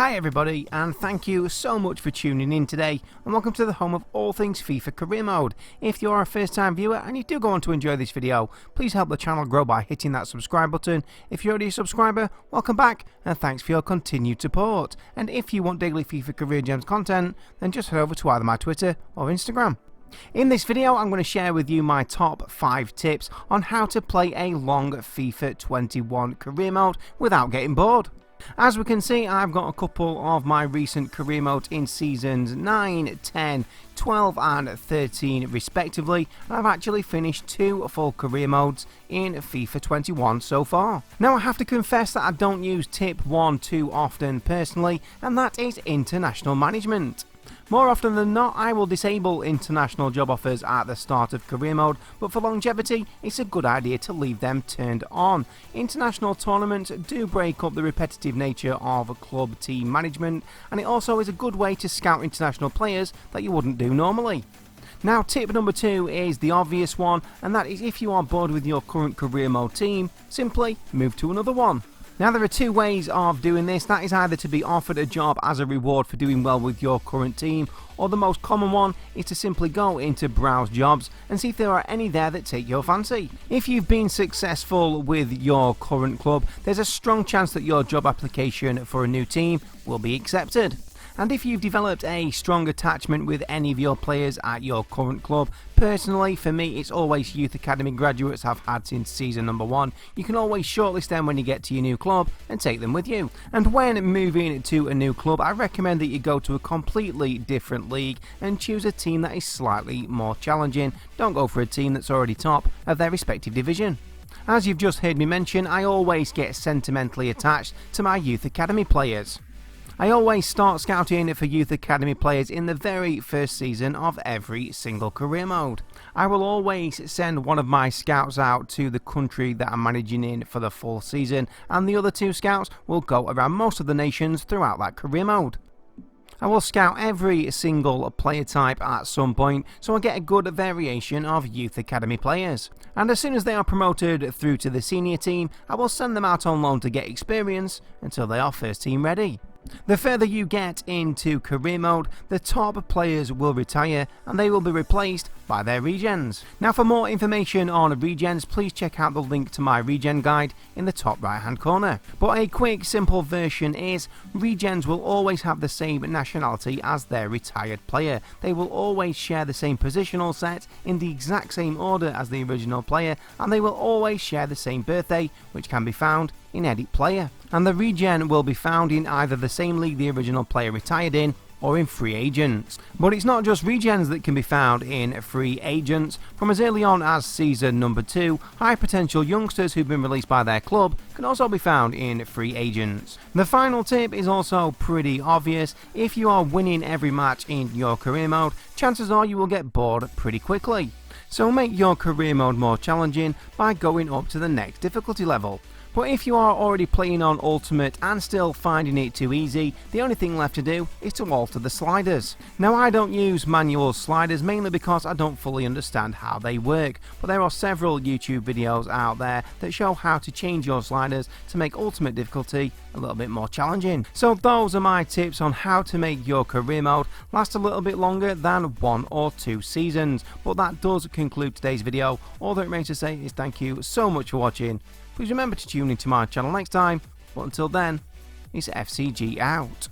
Hi everybody, and thank you so much for tuning in today, and welcome to the home of all things FIFA Career Mode. If you are a first time viewer and you do go on to enjoy this video, please help the channel grow by hitting that subscribe button. If you're already a subscriber, welcome back and thanks for your continued support. And if you want daily FIFA Career Gems content, then just head over to either my Twitter or Instagram. In this video, I'm going to share with you my top 5 tips on how to play a long FIFA 21 career mode without getting bored. As we can see, I've got a couple of my recent career modes in seasons 9, 10, 12 and 13 respectively, and I've actually finished 2 full career modes in FIFA 21 so far. Now I have to confess that I don't use tip 1 too often personally, and that is international management. More often than not, I will disable international job offers at the start of career mode, but for longevity, it's a good idea to leave them turned on. International tournaments do break up the repetitive nature of club team management, and it also is a good way to scout international players that you wouldn't do normally. Now, tip number 2 is the obvious one, and that is if you are bored with your current career mode team, simply move to another one. Now there are 2 ways of doing this. That is either to be offered a job as a reward for doing well with your current team, or the most common one is to simply go into browse jobs and see if there are any there that take your fancy. If you've been successful with your current club, there's a strong chance that your job application for a new team will be accepted. And if you've developed a strong attachment with any of your players at your current club, personally for me it's always youth academy graduates I've had since season number 1, you can always shortlist them when you get to your new club and take them with you. And when moving to a new club, I recommend that you go to a completely different league and choose a team that is slightly more challenging. Don't go for a team that's already top of their respective division. As you've just heard me mention, I always get sentimentally attached to my youth academy players. I always start scouting for youth academy players in the very first season of every single career mode. I will always send one of my scouts out to the country that I'm managing in for the full season, and the other 2 scouts will go around most of the nations throughout that career mode. I will scout every single player type at some point, so I get a good variation of youth academy players. And as soon as they are promoted through to the senior team, I will send them out on loan to get experience until they are first team ready. The further you get into career mode, the top players will retire and they will be replaced by their regens. Now for more information on regens, please check out the link to my regen guide in the top right hand corner. But a quick simple version is, regens will always have the same nationality as their retired player. They will always share the same positional set in the exact same order as the original player, and they will always share the same birthday, which can be found in edit player. And the regen will be found in either the same league the original player retired in or in free agents. But it's not just regens that can be found in free agents. From as early on as season number 2, high potential youngsters who've been released by their club can also be found in free agents. The final tip is also pretty obvious. If you are winning every match in your career mode, chances are you will get bored pretty quickly. So make your career mode more challenging by going up to the next difficulty level. But if you are already playing on Ultimate and still finding it too easy, the only thing left to do is to alter the sliders. Now I don't use manual sliders mainly because I don't fully understand how they work, but there are several YouTube videos out there that show how to change your sliders to make Ultimate difficulty a little bit more challenging. So those are my tips on how to make your career mode last a little bit longer than 1 or 2 seasons. But that does conclude today's video. All that remains to say is thank you so much for watching. Please remember to tune into my channel next time, but until then, it's FCG out.